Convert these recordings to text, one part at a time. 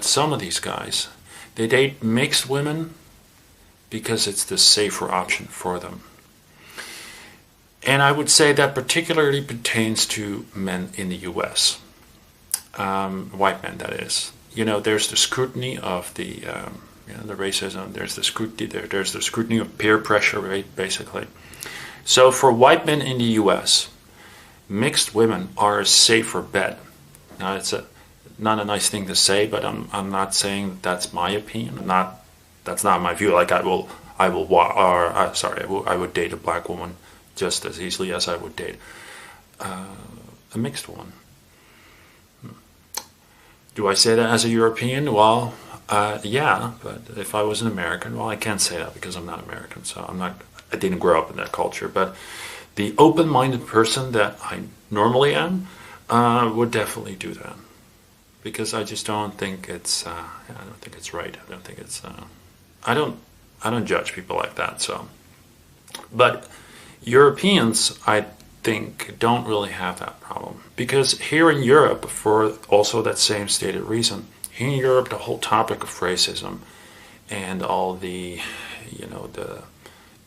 some of these guys, they date mixed women because it's the safer option for them. And I would say that particularly pertains to men in the US. White men, that is. There's the scrutiny of the racism. There's the scrutiny. There's the scrutiny of peer pressure, right? Basically. So for white men in the U.S., mixed women are a safer bet. Now it's not a nice thing to say, but I'm not saying that's my opinion. That's not my view. Like I would date a black woman just as easily as I would date a mixed woman. Do I say that as a European? Well, yeah, but if I was an American, well, I can't say that because I'm not American, so I didn't grow up in that culture. But the open-minded person that I normally am would definitely do that, because I just don't think it's I don't think it's right. I don't think it's I don't judge people like that. So, but Europeans, I think, don't really have that problem, because here in Europe, for also that same stated reason, here in Europe, the whole topic of racism and all the the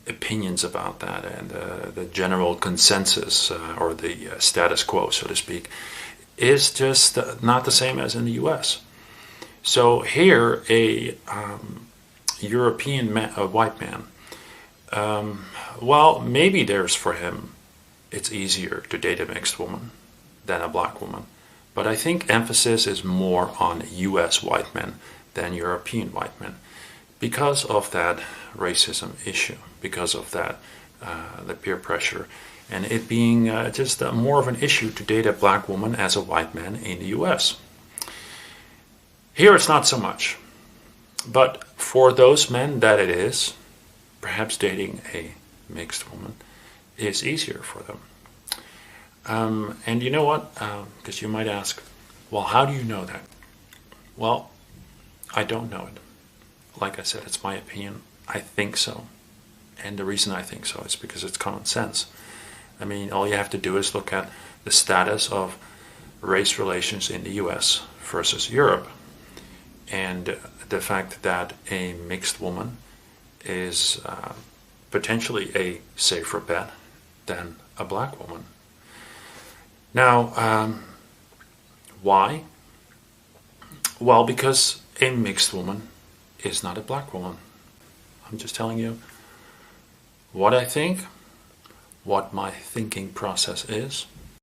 opinions about that and the general consensus or the status quo, so to speak, is just not the same as in the US. So here, a European man, a white man, well, maybe there's for him, it's easier to date a mixed woman than a black woman. But I think emphasis is more on US white men than European white men, because of that racism issue, because of that the peer pressure, and it being just more of an issue to date a black woman as a white man in the US. Here it's not so much. But for those men that it is, perhaps dating a mixed woman is easier for them. And you know what? Because you might ask, well, how do you know that? Well, I don't know it. Like I said, it's my opinion. I think so. And the reason I think so is because it's common sense. I mean, all you have to do is look at the status of race relations in the US versus Europe. And the fact that a mixed woman is potentially a safer bet than a black woman. Now, why? Well, because a mixed woman is not a black woman. I'm just telling you what I think, what my thinking process is,